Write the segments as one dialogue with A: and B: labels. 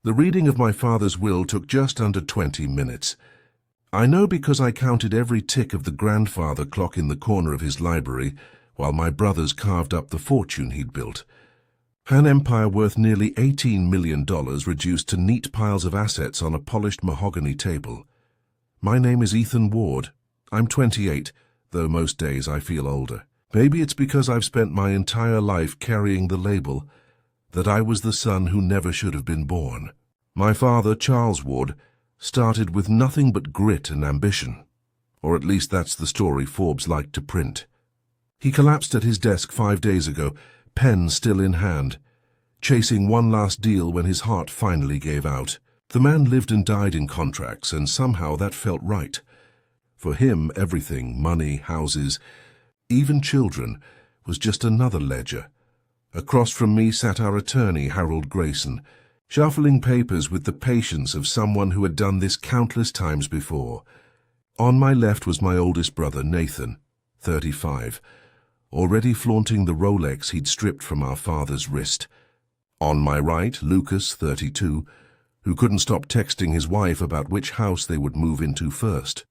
A: The reading of my father's will took just under 20 minutes. I know because I counted every tick of the grandfather clock in the corner of his library while my brothers carved up the fortune he'd built. An empire worth nearly $18 million reduced to neat piles of assets on a polished mahogany table. My name is Ethan Ward. I'm 28, though most days I feel older. Maybe it's because I've spent my entire life carrying the label that I was the son who never should have been born. My father, Charles Ward, started with nothing but grit and ambition. Or at least that's the story Forbes liked to print. He collapsed at his desk 5 days ago, pen still in hand, chasing one last deal when his heart finally gave out. The man lived and died in contracts, and somehow that felt right. For him, everything, money, houses, even children, was just another ledger. Across from me sat our attorney, Harold Grayson, shuffling papers with the patience of someone who had done this countless times before. On my left was my oldest brother, Nathan, 35, already flaunting the Rolex he'd stripped from our father's wrist. On my right, Lucas, 32, who couldn't stop texting his wife about which house they would move into first.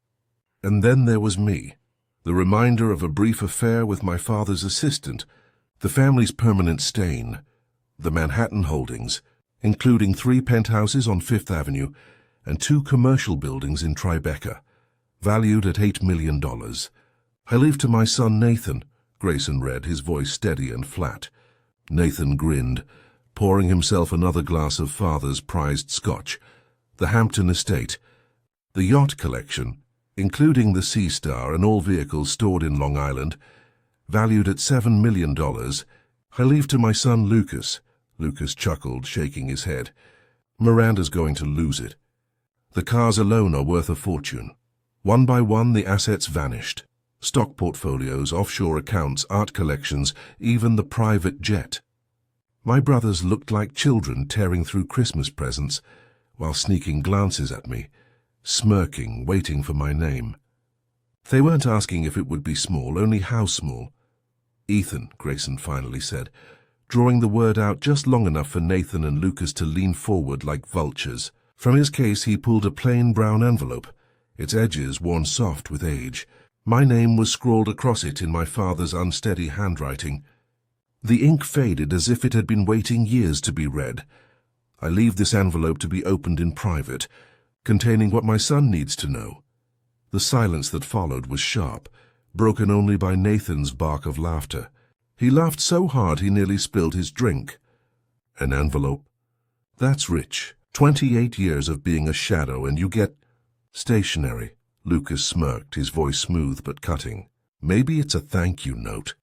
A: And then there was me, the reminder of a brief affair with my father's assistant, the family's permanent stain, the Manhattan holdings, including 3 penthouses on Fifth Avenue and 2 commercial buildings in Tribeca, valued at $8 million. I leave to my son Nathan, Grayson read, his voice steady and flat. Nathan grinned, pouring himself another glass of father's prized scotch. The Hampton estate, the yacht collection, including the Sea Star and all vehicles stored in Long Island, valued at $7 million. I leave to my son Lucas. Lucas chuckled, shaking his head. Miranda's going to lose it. The cars alone are worth a fortune. One by one, the assets vanished. Stock portfolios, offshore accounts, art collections, even the private jet. My brothers looked like children tearing through Christmas presents while sneaking glances at me, smirking, waiting for my name. They weren't asking if it would be small, only how small. Ethan, Grayson finally said, drawing the word out just long enough for Nathan and Lucas to lean forward like vultures. From his case he pulled a plain brown envelope, its edges worn soft with age. My name was scrawled across it in my father's unsteady handwriting. The ink faded as if it had been waiting years to be read. I leave this envelope to be opened in private, containing what my son needs to know. The silence that followed was sharp, broken only by Nathan's bark of laughter. He laughed so hard he nearly spilled his drink. An envelope? That's rich. 28 years of being a shadow and you get stationery. Lucas smirked, his voice smooth but cutting. Maybe it's a thank you note.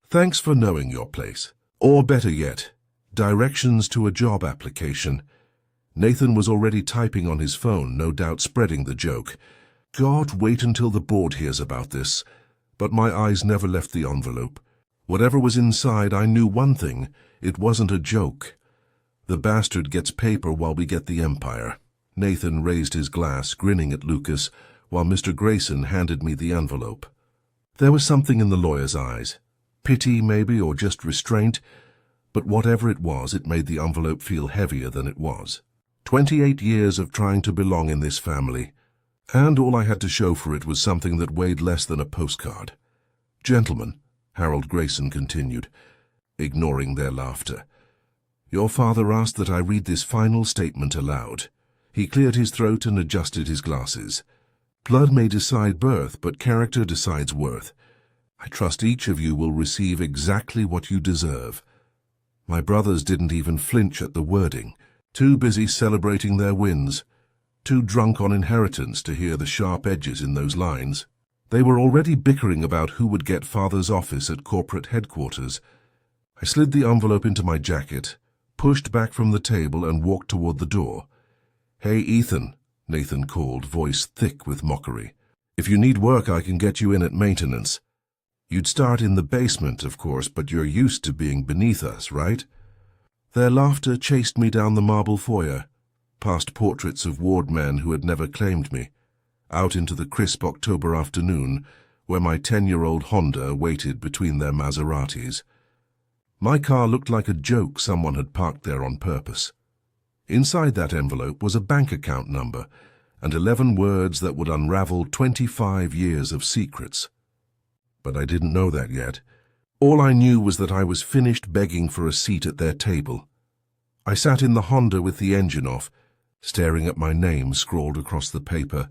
A: Thanks for knowing your place. Or better yet, directions to a job application. Nathan was already typing on his phone, no doubt spreading the joke. God, wait until the board hears about this. But my eyes never left the envelope. Whatever was inside, I knew one thing. It wasn't a joke. The bastard gets paper while we get the empire. Nathan raised his glass, grinning at Lucas, while Mr. Grayson handed me the envelope. There was something in the lawyer's eyes. Pity, maybe, or just restraint. But whatever it was, it made the envelope feel heavier than it was. 28 years of trying to belong in this family. And all I had to show for it was something that weighed less than a postcard. Gentlemen, Harold Grayson continued, ignoring their laughter, your father asked that I read this final statement aloud. He cleared his throat and adjusted his glasses. Blood may decide birth, but character decides worth. I trust each of you will receive exactly what you deserve. My brothers didn't even flinch at the wording, too busy celebrating their wins, too drunk on inheritance to hear the sharp edges in those lines. They were already bickering about who would get father's office at corporate headquarters. I slid the envelope into my jacket, pushed back from the table and walked toward the door. Hey, Ethan, Nathan called, voice thick with mockery. If you need work, I can get you in at maintenance. You'd start in the basement, of course, but you're used to being beneath us, right? Their laughter chased me down the marble foyer, past portraits of ward men who had never claimed me, out into the crisp October afternoon, where my 10-year-old Honda waited between their Maseratis. My car looked like a joke someone had parked there on purpose. Inside that envelope was a bank account number and 11 words that would unravel 25 years of secrets. But I didn't know that yet. All I knew was that I was finished begging for a seat at their table. I sat in the Honda with the engine off, staring at my name scrawled across the paper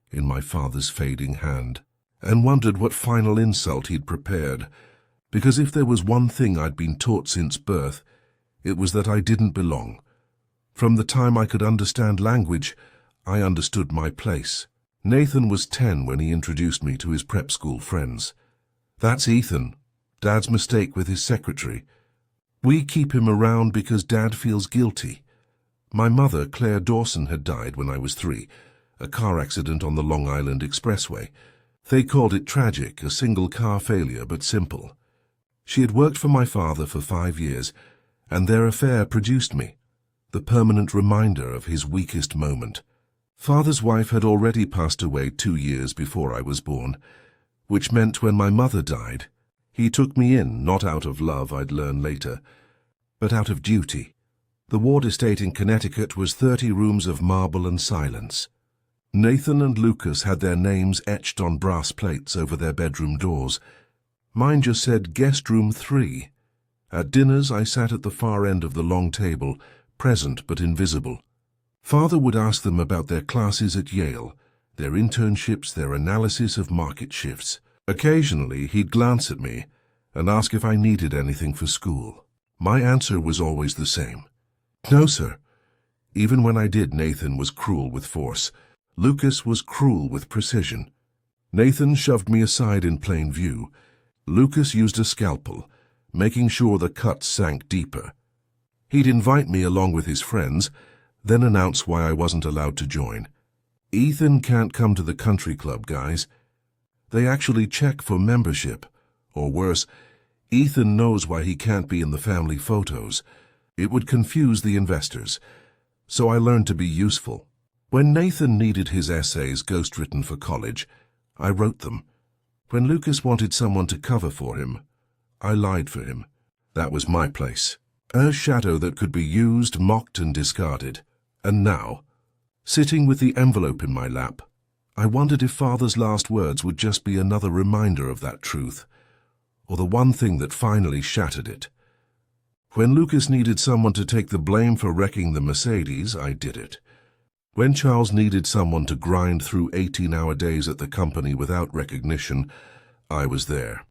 A: in my father's fading hand, and wondered what final insult he'd prepared, because if there was one thing I'd been taught since birth, it was that I didn't belong. From the time I could understand language, I understood my place. Nathan was 10 when he introduced me to his prep school friends. "That's Ethan, Dad's mistake with his secretary. We keep him around because Dad feels guilty." My mother, Claire Dawson, had died when I was 3, a car accident on the Long Island Expressway. They called it tragic, a single-car failure, but simple. She had worked for my father for 5 years, and their affair produced me, the permanent reminder of his weakest moment. Father's wife had already passed away 2 years before I was born, which meant when my mother died, he took me in, not out of love, I'd learn later, but out of duty. The Ward estate in Connecticut was 30 rooms of marble and silence. Nathan and Lucas had their names etched on brass plates over their bedroom doors. Mine just said Guest Room 3. At dinners, I sat at the far end of the long table, present but invisible. Father would ask them about their classes at Yale, their internships, their analysis of market shifts. Occasionally, he'd glance at me and ask if I needed anything for school. My answer was always the same. "No, sir." Even when I did, Nathan was cruel with force. Lucas was cruel with precision. Nathan shoved me aside in plain view. Lucas used a scalpel, making sure the cuts sank deeper. He'd invite me along with his friends, then announce why I wasn't allowed to join. "Ethan can't come to the country club, guys. They actually check for membership. Or worse, Ethan knows why he can't be in the family photos. It would confuse the investors. So I learned to be useful. When Nathan needed his essays ghostwritten for college, I wrote them. When Lucas wanted someone to cover for him, I lied for him. That was my place. A shadow that could be used, mocked and discarded. And now, sitting with the envelope in my lap, I wondered if Father's last words would just be another reminder of that truth, or the one thing that finally shattered it. When Lucas needed someone to take the blame for wrecking the Mercedes, I did it. When Charles needed someone to grind through 18-hour days at the company without recognition, I was there.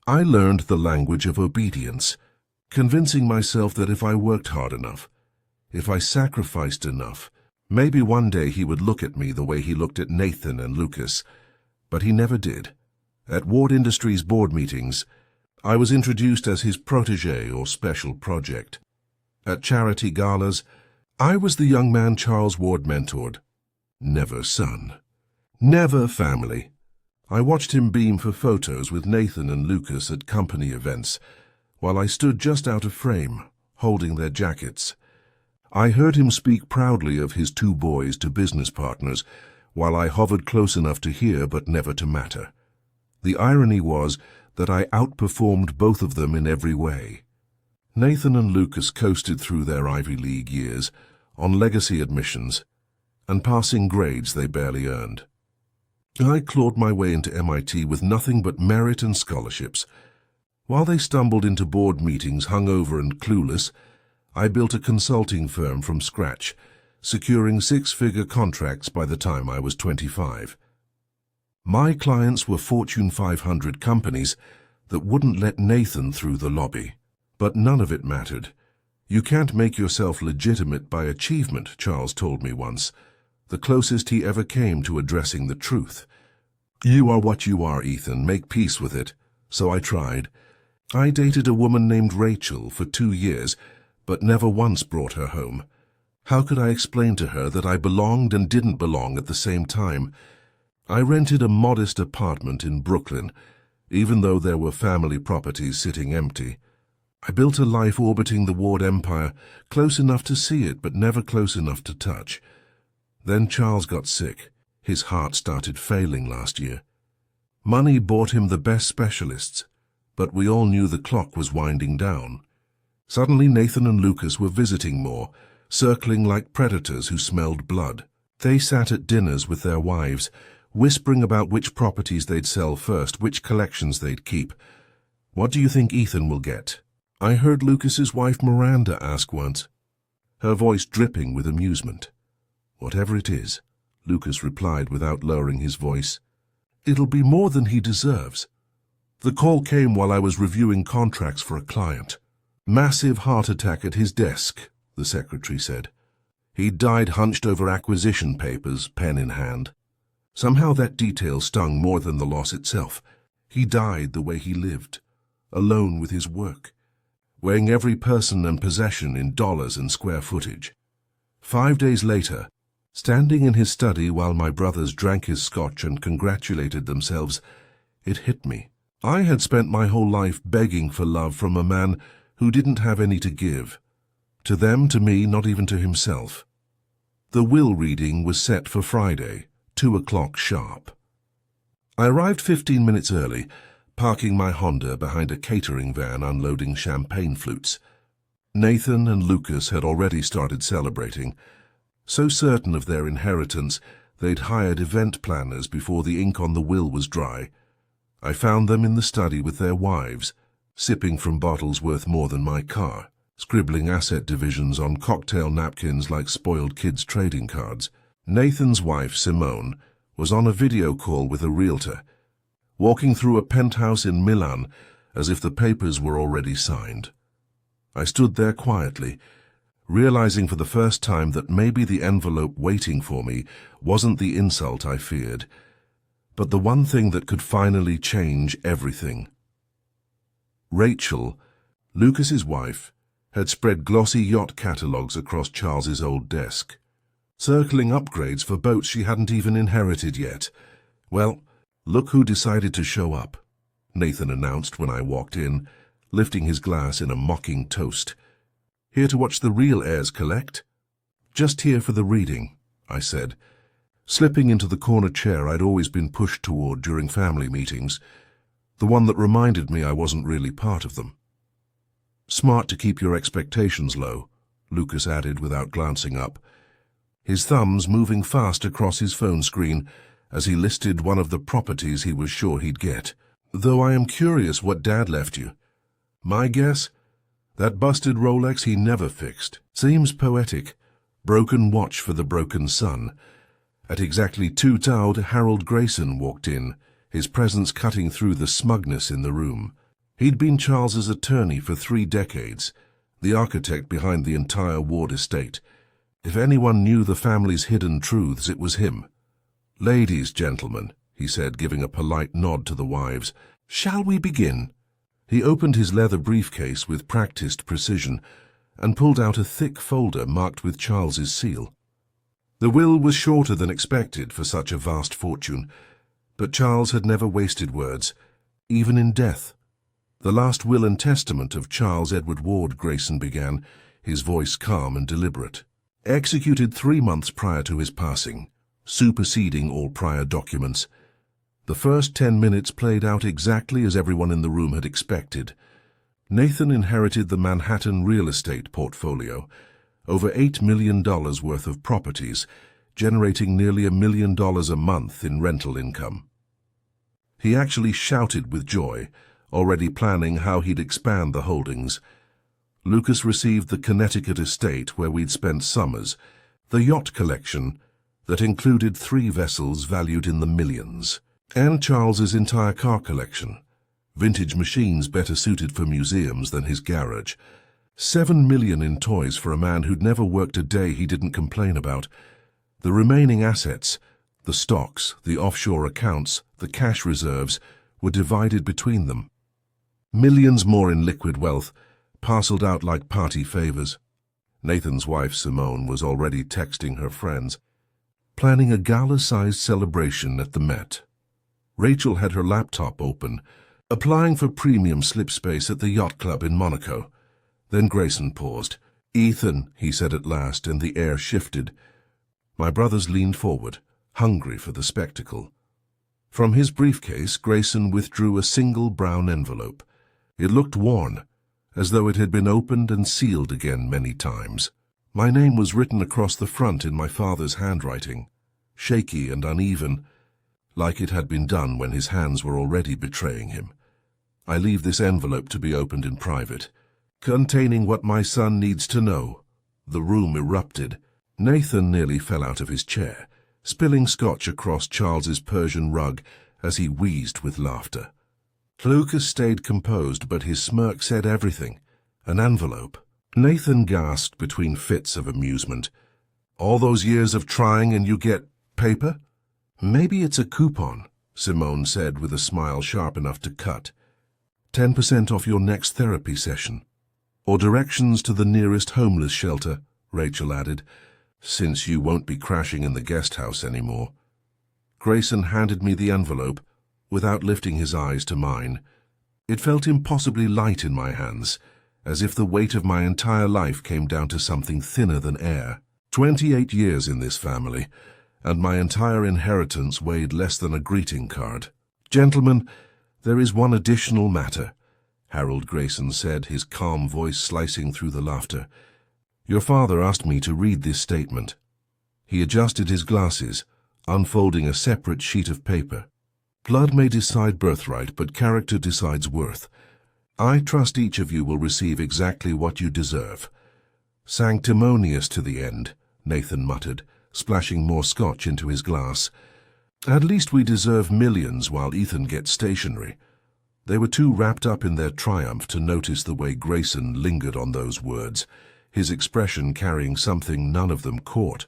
A: I learned the language of obedience, convincing myself that if I worked hard enough, if I sacrificed enough, maybe one day he would look at me the way he looked at Nathan and Lucas. But he never did. At Ward Industries board meetings, I was introduced as his protege or special project. At charity galas, I was the young man Charles Ward mentored. Never son. Never family. I watched him beam for photos with Nathan and Lucas at company events, while I stood just out of frame, holding their jackets. I heard him speak proudly of his 2 boys to business partners, while I hovered close enough to hear but never to matter. The irony was that I outperformed both of them in every way. Nathan and Lucas coasted through their Ivy League years, on legacy admissions, and passing grades they barely earned. I clawed my way into MIT with nothing but merit and scholarships. While they stumbled into board meetings hungover and clueless, I built a consulting firm from scratch, securing 6-figure contracts by the time I was 25. My clients were Fortune 500 companies that wouldn't let Nathan through the lobby. But none of it mattered. "You can't make yourself legitimate by achievement," Charles told me once, the closest he ever came to addressing the truth. "You are what you are, Ethan. Make peace with it." So I tried. I dated a woman named Rachel for 2 years, but never once brought her home. How could I explain to her that I belonged and didn't belong at the same time? I rented a modest apartment in Brooklyn, even though there were family properties sitting empty. I built a life orbiting the Ward empire, close enough to see it, but never close enough to touch. Then Charles got sick. His heart started failing last year. Money bought him the best specialists, but we all knew the clock was winding down. Suddenly Nathan and Lucas were visiting more, circling like predators who smelled blood. They sat at dinners with their wives, whispering about which properties they'd sell first, which collections they'd keep. "What do you think Ethan will get?" I heard Lucas's wife Miranda ask once, her voice dripping with amusement. "Whatever it is," Lucas replied without lowering his voice, "it'll be more than he deserves." The call came while I was reviewing contracts for a client. "Massive heart attack at his desk," the secretary said. He died hunched over acquisition papers, pen in hand. Somehow that detail stung more than the loss itself. He died the way he lived, alone with his work, weighing every person and possession in dollars and square footage. 5 days later, standing in his study while my brothers drank his scotch and congratulated themselves, it hit me. I had spent my whole life begging for love from a man who didn't have any to give. To them, to me, not even to himself. The will reading was set for Friday, 2 o'clock sharp. I arrived 15 minutes early, parking my Honda behind a catering van unloading champagne flutes. Nathan and Lucas had already started celebrating. So certain of their inheritance, they'd hired event planners before the ink on the will was dry. I found them in the study with their wives, sipping from bottles worth more than my car, scribbling asset divisions on cocktail napkins like spoiled kids' trading cards. Nathan's wife, Simone, was on a video call with a realtor, walking through a penthouse in Milan as if the papers were already signed. I stood there quietly, realizing for the first time that maybe the envelope waiting for me wasn't the insult I feared, but the one thing that could finally change everything. Rachel, Lucas's wife, had spread glossy yacht catalogues across Charles's old desk, circling upgrades for boats she hadn't even inherited yet. "Well, look who decided to show up," Nathan announced when I walked in, lifting his glass in a mocking toast. "Here to watch the real heirs collect?" "Just here for the reading," I said, slipping into the corner chair I'd always been pushed toward during family meetings, the one that reminded me I wasn't really part of them. "Smart to keep your expectations low," Lucas added without glancing up, his thumbs moving fast across his phone screen as he listed one of the properties he was sure he'd get. "Though I am curious what Dad left you. My guess? That busted Rolex he never fixed. Seems poetic. Broken watch for the broken son." At exactly 2:00, Harold Grayson walked in, his presence cutting through the smugness in the room. He'd been Charles's attorney for 3 decades, the architect behind the entire Ward estate. If anyone knew the family's hidden truths, it was him. "Ladies, gentlemen," he said, giving a polite nod to the wives, "shall we begin?" He opened his leather briefcase with practiced precision and pulled out a thick folder marked with Charles's seal. The will was shorter than expected for such a vast fortune, but Charles had never wasted words, even in death. "The last will and testament of Charles Edward Ward," Grayson began, his voice calm and deliberate. "Executed 3 months prior to his passing, superseding all prior documents. The first 10 minutes played out exactly as everyone in the room had expected. Nathan inherited the Manhattan real estate portfolio, over $8 million worth of properties, generating nearly $1 million a month in rental income. He actually shouted with joy, already planning how he'd expand the holdings. Lucas received the Connecticut estate where we'd spent summers, the yacht collection that included 3 vessels valued in the millions, and Charles's entire car collection, vintage machines better suited for museums than his garage, $7 million in toys for a man who'd never worked a day he didn't complain about. The remaining assets, the stocks, the offshore accounts, the cash reserves, were divided between them. Millions more in liquid wealth, parceled out like party favors. Nathan's wife, Simone, was already texting her friends, planning a gala-sized celebration at the Met. Rachel had her laptop open, applying for premium slip space at the yacht club in Monaco. Then Grayson paused. "Ethan," he said at last, and the air shifted. My brothers leaned forward, hungry for the spectacle. From his briefcase, Grayson withdrew a single brown envelope. It looked worn, as though it had been opened and sealed again many times. My name was written across the front in my father's handwriting, shaky and uneven, like it had been done when his hands were already betraying him. I leave this envelope to be opened in private, containing what my son needs to know. The room erupted. Nathan nearly fell out of his chair, spilling scotch across Charles's Persian rug as he wheezed with laughter. Lucas stayed composed, but his smirk said everything. An envelope. Nathan gasped between fits of amusement. All those years of trying and you get paper? Maybe it's a coupon, Simone said with a smile sharp enough to cut. 10% off your next therapy session. Or directions to the nearest homeless shelter, Rachel added, since you won't be crashing in the guest house anymore. Grayson handed me the envelope, without lifting his eyes to mine. It felt impossibly light in my hands, as if the weight of my entire life came down to something thinner than air. 28 years in this family, and my entire inheritance weighed less than a greeting card. Gentlemen, there is one additional matter, Harold Grayson said, his calm voice slicing through the laughter. Your father asked me to read this statement. He adjusted his glasses, unfolding a separate sheet of paper. Blood may decide birthright, but character decides worth. I trust each of you will receive exactly what you deserve. Sanctimonious to the end, Nathan muttered, splashing more scotch into his glass. At least we deserve millions while Ethan gets stationary. They were too wrapped up in their triumph to notice the way Grayson lingered on those words, his expression carrying something none of them caught.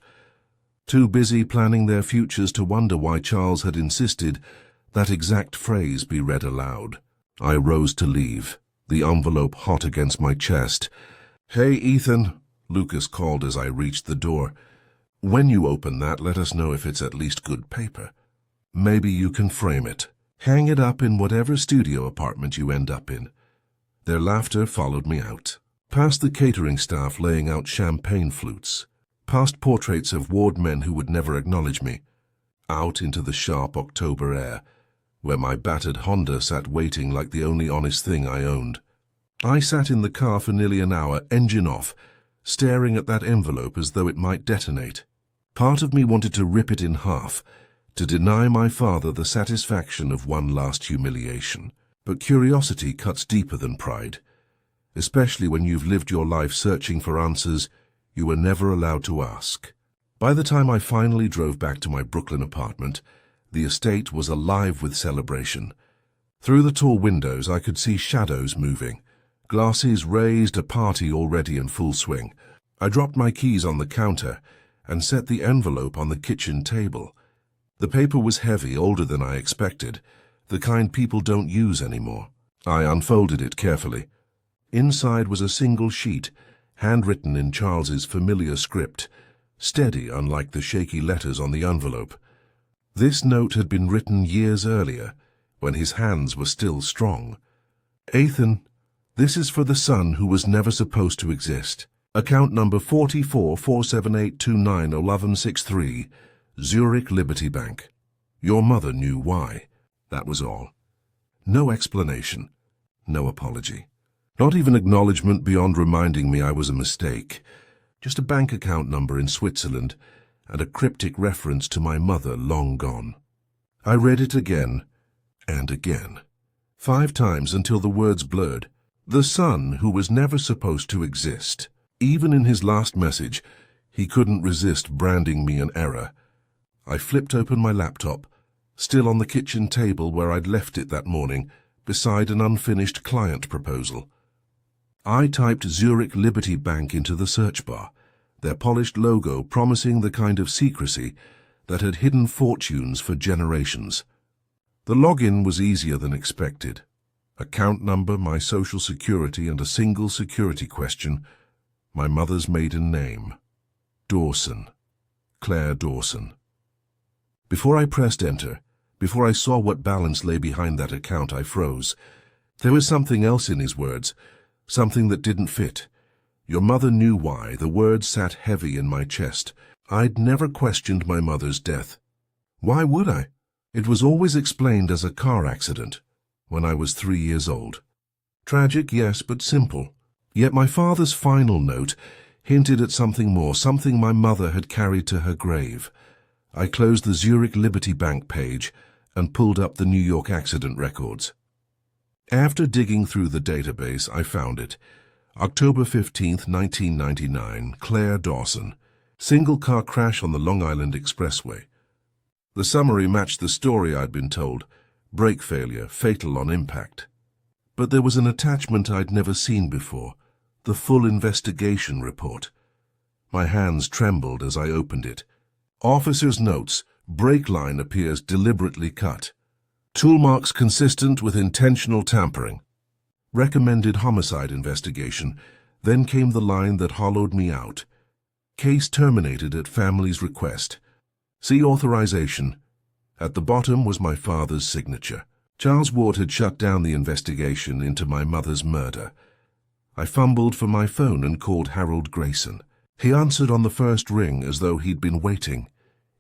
A: Too busy planning their futures to wonder why Charles had insisted that exact phrase be read aloud. I rose to leave, the envelope hot against my chest. Hey, Ethan, Lucas called as I reached the door. When you open that, let us know if it's at least good paper. Maybe you can frame it. Hang it up in whatever studio apartment you end up in. Their laughter followed me out, past the catering staff laying out champagne flutes, past portraits of ward men who would never acknowledge me, out into the sharp October air, where my battered Honda sat waiting like the only honest thing I owned. I sat in the car for nearly an hour, engine off, staring at that envelope as though it might detonate. Part of me wanted to rip it in half, to deny my father the satisfaction of one last humiliation. But curiosity cuts deeper than pride, especially when you've lived your life searching for answers you were never allowed to ask. By the time I finally drove back to my Brooklyn apartment, the estate was alive with celebration. Through the tall windows I could see shadows moving, glasses raised, a party already in full swing. I dropped my keys on the counter and set the envelope on the kitchen table. The paper was heavy, older than I expected, the kind people don't use anymore. I unfolded it carefully. Inside was a single sheet, handwritten in Charles's familiar script, steady unlike the shaky letters on the envelope. This note had been written years earlier, when his hands were still strong. Ethan, this is for the son who was never supposed to exist. Account number 444782911163, Zurich Liberty Bank. Your mother knew why. That was all. No explanation, no apology. Not even acknowledgement beyond reminding me I was a mistake. Just a bank account number in Switzerland and a cryptic reference to my mother long gone. I read it again and again, 5 times until the words blurred. The son who was never supposed to exist. Even in his last message, he couldn't resist branding me an error. I flipped open my laptop, still on the kitchen table where I'd left it that morning, beside an unfinished client proposal. I typed Zurich Liberty Bank into the search bar, their polished logo promising the kind of secrecy that had hidden fortunes for generations. The login was easier than expected. Account number, my social security, and a single security question, my mother's maiden name. Dawson. Claire Dawson. Before I pressed enter, before I saw what balance lay behind that account, I froze. There was something else in his words, something that didn't fit. Your mother knew why. The words sat heavy in my chest. I'd never questioned my mother's death. Why would I? It was always explained as a car accident, when I was 3 years old. Tragic, yes, but simple. Yet my father's final note, hinted at something more, something my mother had carried to her grave. I closed the Zurich Liberty Bank page and pulled up the New York accident records. After digging through the database, I found it. October 15th, 1999, Claire Dawson. Single car crash on the Long Island Expressway. The summary matched the story I'd been told. Brake failure, fatal on impact. But there was an attachment I'd never seen before. The full investigation report. My hands trembled as I opened it. Officer's notes. Brake line appears deliberately cut. Tool marks consistent with intentional tampering. Recommended homicide investigation. Then came the line that hollowed me out. Case terminated at family's request. See authorization. At the bottom was my father's signature. Charles Ward had shut down the investigation into my mother's murder. I fumbled for my phone and called Harold Grayson. He answered on the first ring as though he'd been waiting.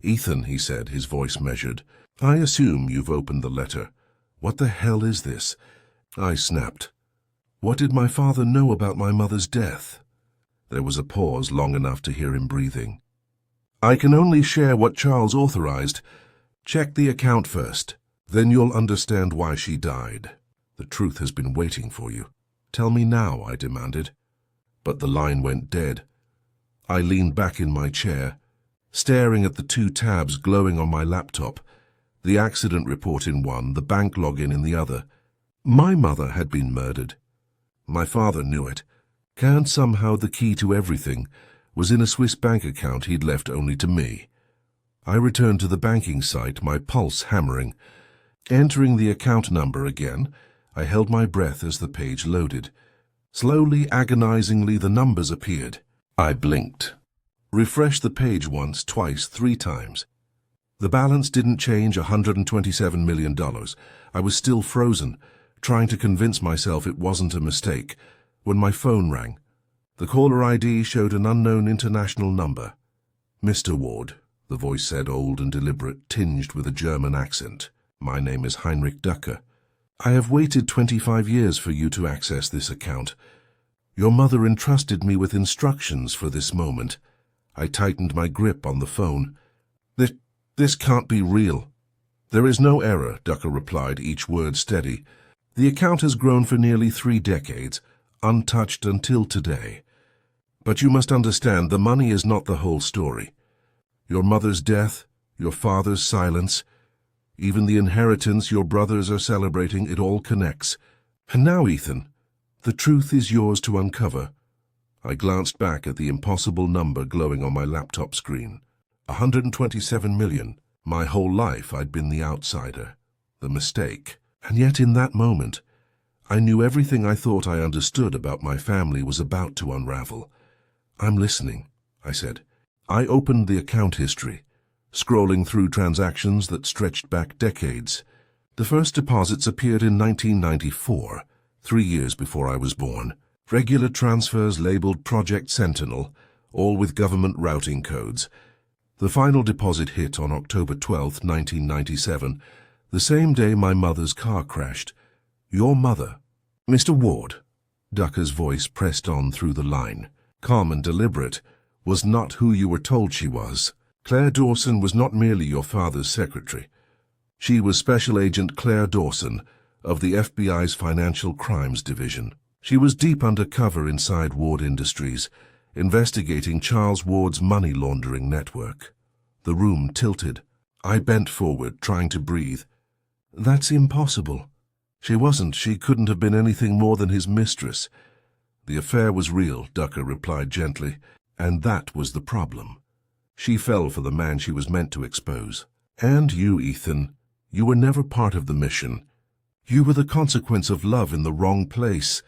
A: "Ethan," he said, his voice measured, "I assume you've opened the letter. What the hell is this?" I snapped. What did my father know about my mother's death? There was a pause long enough to hear him breathing. "I can only share what Charles authorized. Check the account first. Then you'll understand why she died. The truth has been waiting for you. Tell me now," I demanded. But the line went dead. I leaned back in my chair, staring at the two tabs glowing on my laptop, the accident report in one, the bank login in the other. My mother had been murdered. My father knew it, and somehow the key to everything was in a Swiss bank account he'd left only to me. I returned to the banking site, my pulse hammering. Entering the account number again, I held my breath as the page loaded. Slowly, agonizingly, the numbers appeared. I blinked. Refreshed the page once, twice, 3 times. The balance didn't change, $127 million. I was still frozen, trying to convince myself it wasn't a mistake, when my phone rang. The caller ID showed an unknown international number. "Mr. Ward," the voice said, old and deliberate, tinged with a German accent. "My name is Heinrich Ducker. I have waited 25 years for you to access this account. Your mother entrusted me with instructions for this moment." I tightened my grip on the phone. This can't be real." "There is no error," Ducker replied, each word steady. "The account has grown for nearly 3 decades, untouched until today. But you must understand, the money is not the whole story. Your mother's death, your father's silence, even the inheritance your brothers are celebrating, it all connects. And now, Ethan, the truth is yours to uncover." I glanced back at the impossible number glowing on my laptop screen. 127 million. My whole life I'd been the outsider, the mistake. And yet in that moment, I knew everything I thought I understood about my family was about to unravel. "I'm listening," I said. I opened the account history, scrolling through transactions that stretched back decades. The first deposits appeared in 1994, 3 years before I was born. Regular transfers labeled Project Sentinel, all with government routing codes. The final deposit hit on October 12, 1997, the same day my mother's car crashed. "Your mother." "Mr. Ward," Ducker's voice pressed on through the line, calm and deliberate, "was not who you were told she was. Claire Dawson was not merely your father's secretary. She was Special Agent Claire Dawson of the FBI's Financial Crimes Division. She was deep undercover inside Ward Industries, investigating Charles Ward's money laundering network." The room tilted. I bent forward, trying to breathe. "That's impossible. She couldn't have been anything more than his mistress." "The affair was real," Ducker replied gently, "and that was the problem. She fell for the man she was meant to expose. And you, Ethan, you were never part of the mission. You were the consequence of love in the wrong place."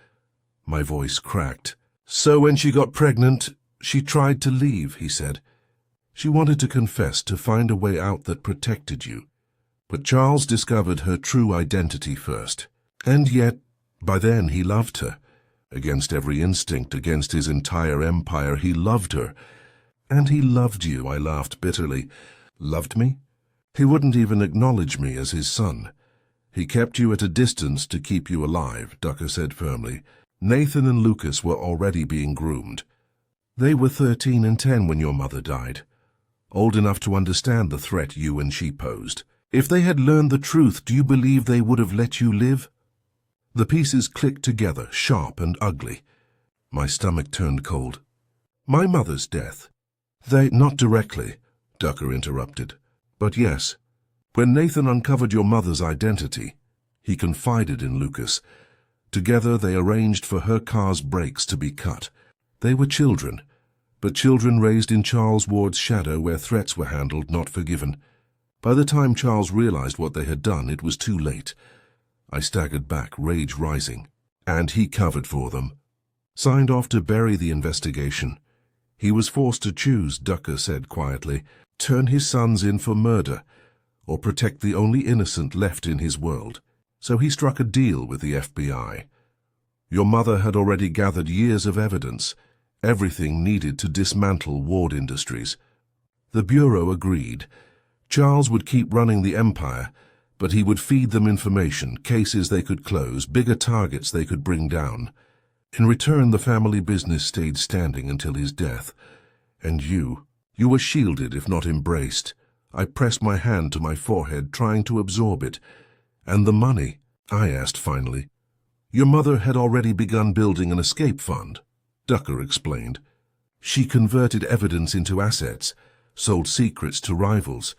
A: My voice cracked. "So when she got pregnant, she tried to leave," he said. "She wanted to confess, to find a way out that protected you. But Charles discovered her true identity first. And yet, by then he loved her. Against every instinct, against his entire empire, he loved her. And he loved you," I laughed bitterly. "Loved me? He wouldn't even acknowledge me as his son. He kept you at a distance to keep you alive," Ducker said firmly. "Nathan and Lucas were already being groomed." They were 13 and 10 when your mother died, old enough to understand the threat you and she posed. If they had learned the truth, do you believe they would have let you live? The pieces clicked together, sharp and ugly. My stomach turned cold. My mother's death. Not directly, Ducker interrupted. But yes, when Nathan uncovered your mother's identity, he confided in Lucas. Together they arranged for her car's brakes to be cut. They were children, but children raised in Charles Ward's shadow where threats were handled, not forgiven. By the time Charles realized what they had done, it was too late. I staggered back, rage rising. And he covered for them. Signed off to bury the investigation. He was forced to choose, Ducker said quietly, turn his sons in for murder, or protect the only innocent left in his world. So he struck a deal with the FBI. Your mother had already gathered years of evidence, everything needed to dismantle Ward Industries. The Bureau agreed. Charles would keep running the empire, but he would feed them information, cases they could close, bigger targets they could bring down. In return, the family business stayed standing until his death. And you were shielded if not embraced. I pressed my hand to my forehead, trying to absorb it. And the money? I asked finally. Your mother had already begun building an escape fund, Ducker explained. She converted evidence into assets, sold secrets to rivals,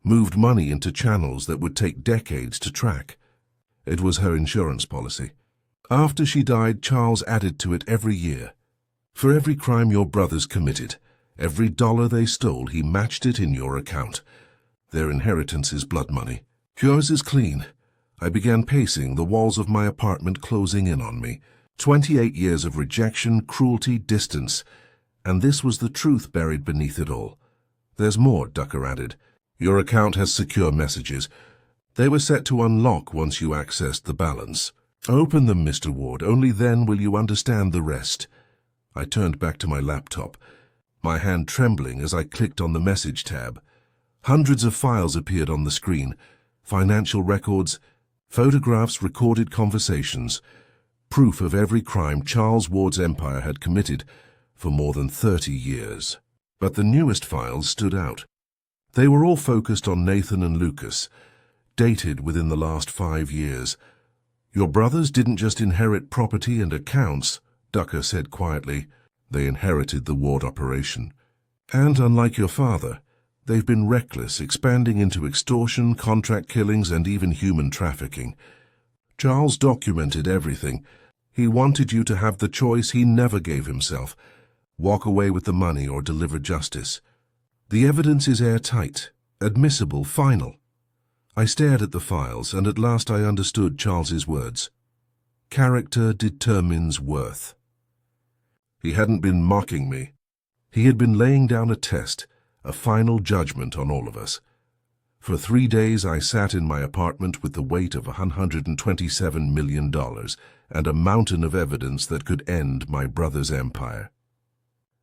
A: moved money into channels that would take decades to track. It was her insurance policy. After she died, Charles added to it every year. For every crime your brothers committed, every dollar they stole, he matched it in your account. Their inheritance is blood money. Yours is clean. I began pacing, the walls of my apartment closing in on me. 28 years of rejection, cruelty, distance. And this was the truth buried beneath it all. There's more, Ducker added. Your account has secure messages. They were set to unlock once you accessed the balance. Open them, Mr. Ward. Only then will you understand the rest. I turned back to my laptop, my hand trembling as I clicked on the message tab. Hundreds of files appeared on the screen. Financial records, photographs, recorded conversations. Proof of every crime Charles Ward's empire had committed for more than 30 years. But the newest files stood out. They were all focused on Nathan and Lucas, dated within the last 5 years. Your brothers didn't just inherit property and accounts, Ducker said quietly. They inherited the Ward operation. And unlike your father, they've been reckless, expanding into extortion, contract killings, and even human trafficking. Charles documented everything. He wanted you to have the choice he never gave himself. Walk away with the money or deliver justice. The evidence is airtight, admissible, final. I stared at the files, and at last I understood Charles's words. Character determines worth. He hadn't been mocking me. He had been laying down a test, a final judgment on all of us. For 3 days I sat in my apartment with the weight of $127 million and a mountain of evidence that could end my brother's empire.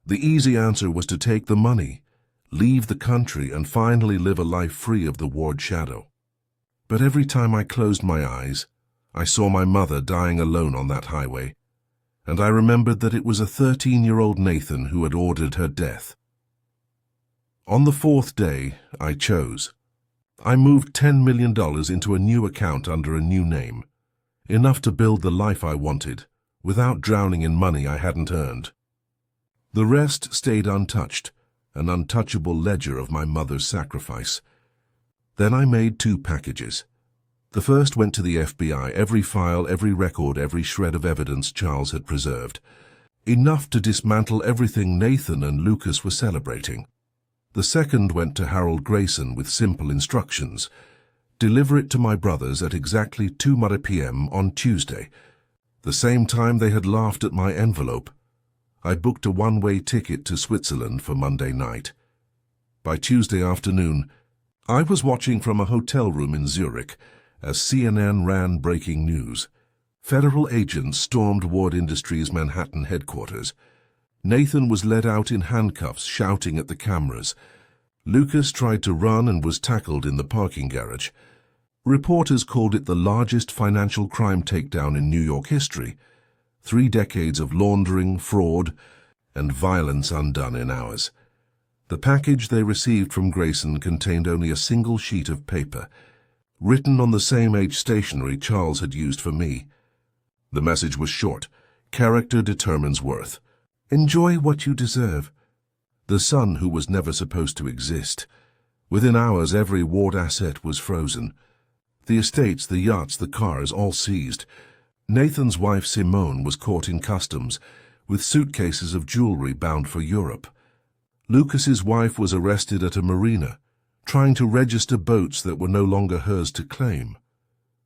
A: The easy answer was to take the money, leave the country, and finally live a life free of the Ward shadow. But every time I closed my eyes, I saw my mother dying alone on that highway, and I remembered that it was a 13-year-old Nathan who had ordered her death. On the 4th day, I chose. I moved $10 million into a new account under a new name, enough to build the life I wanted, without drowning in money I hadn't earned. The rest stayed untouched, an untouchable ledger of my mother's sacrifice. Then I made 2 packages. The first went to the FBI, every file, every record, every shred of evidence Charles had preserved. Enough to dismantle everything Nathan and Lucas were celebrating. The second went to Harold Grayson with simple instructions. Deliver it to my brothers at exactly 2 p.m. on Tuesday, the same time they had laughed at my envelope. I booked a one-way ticket to Switzerland for Monday night. By Tuesday afternoon, I was watching from a hotel room in Zurich as CNN ran breaking news. Federal agents stormed Ward Industries' Manhattan headquarters. Nathan was led out in handcuffs, shouting at the cameras. Lucas tried to run and was tackled in the parking garage. Reporters called it the largest financial crime takedown in New York history. 3 decades of laundering, fraud, and violence undone in hours. The package they received from Grayson contained only a single sheet of paper, written on the same H stationery Charles had used for me. The message was short. Character determines worth. Enjoy what you deserve. The son who was never supposed to exist. Within hours, every Ward asset was frozen. The estates, the yachts, the cars, all seized. Nathan's wife Simone was caught in customs, with suitcases of jewelry bound for Europe. Lucas's wife was arrested at a marina, trying to register boats that were no longer hers to claim.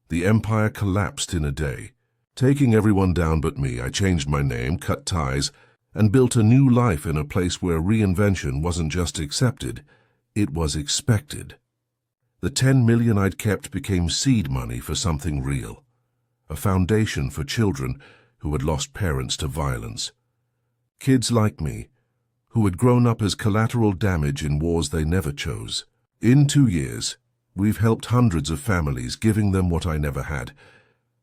A: The empire collapsed in a day. Taking everyone down but me, I changed my name, cut ties, and built a new life in a place where reinvention wasn't just accepted, it was expected. The 10 million I'd kept became seed money for something real, a foundation for children who had lost parents to violence. Kids like me, who had grown up as collateral damage in wars they never chose. In 2 years, we've helped hundreds of families, giving them what I never had.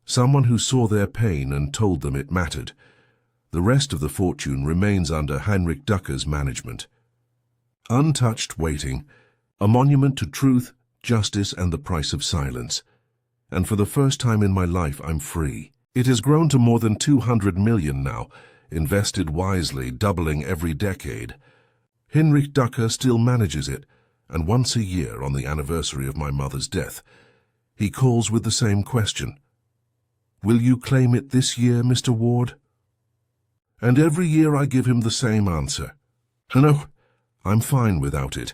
A: Someone who saw their pain and told them it mattered. The rest of the fortune remains under Heinrich Ducker's management. Untouched, waiting, a monument to truth, justice, and the price of silence. And for the first time in my life, I'm free. It has grown to more than 200 million now, invested wisely, doubling every decade. Heinrich Ducker still manages it, and once a year, on the anniversary of my mother's death, he calls with the same question. Will you claim it this year, Mr. Ward? And every year I give him the same answer. No, I'm fine without it,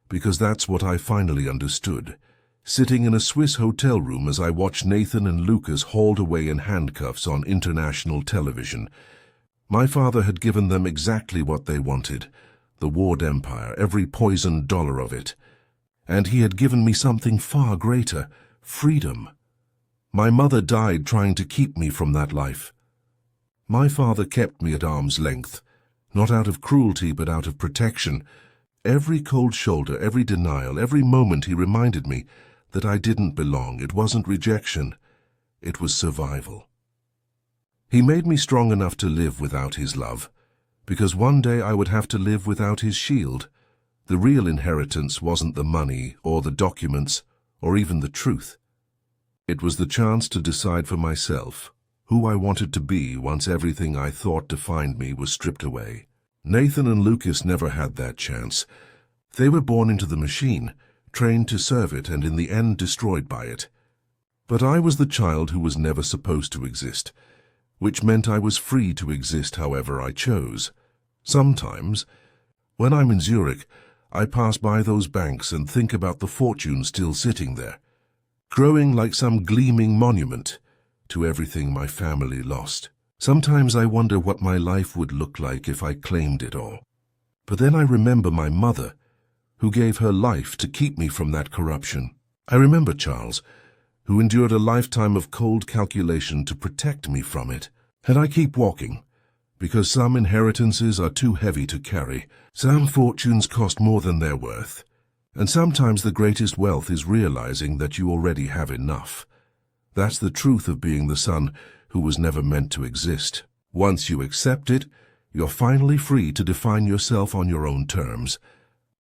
A: because that's what I finally understood, sitting in a Swiss hotel room as I watched Nathan and Lucas hauled away in handcuffs on international television. My father had given them exactly what they wanted, the Ward Empire, every poisoned dollar of it. And he had given me something far greater, freedom. My mother died trying to keep me from that life. My father kept me at arm's length, not out of cruelty but out of protection. Every cold shoulder, every denial, every moment he reminded me that I didn't belong. It wasn't rejection, it was survival. He made me strong enough to live without his love, because one day I would have to live without his shield. The real inheritance wasn't the money or the documents or even the truth. It was the chance to decide for myself who I wanted to be once everything I thought defined me was stripped away. Nathan and Lucas never had that chance. They were born into the machine, trained to serve it, and in the end destroyed by it. But I was the child who was never supposed to exist, which meant I was free to exist however I chose. Sometimes, when I'm in Zurich, I pass by those banks and think about the fortune still sitting there, growing like some gleaming monument to everything my family lost. Sometimes I wonder what my life would look like if I claimed it all. But then I remember my mother, who gave her life to keep me from that corruption. I remember Charles, who endured a lifetime of cold calculation to protect me from it. And I keep walking, because some inheritances are too heavy to carry. Some fortunes cost more than they're worth. And sometimes the greatest wealth is realizing that you already have enough. That's the truth of being the son who was never meant to exist. Once you accept it, you're finally free to define yourself on your own terms.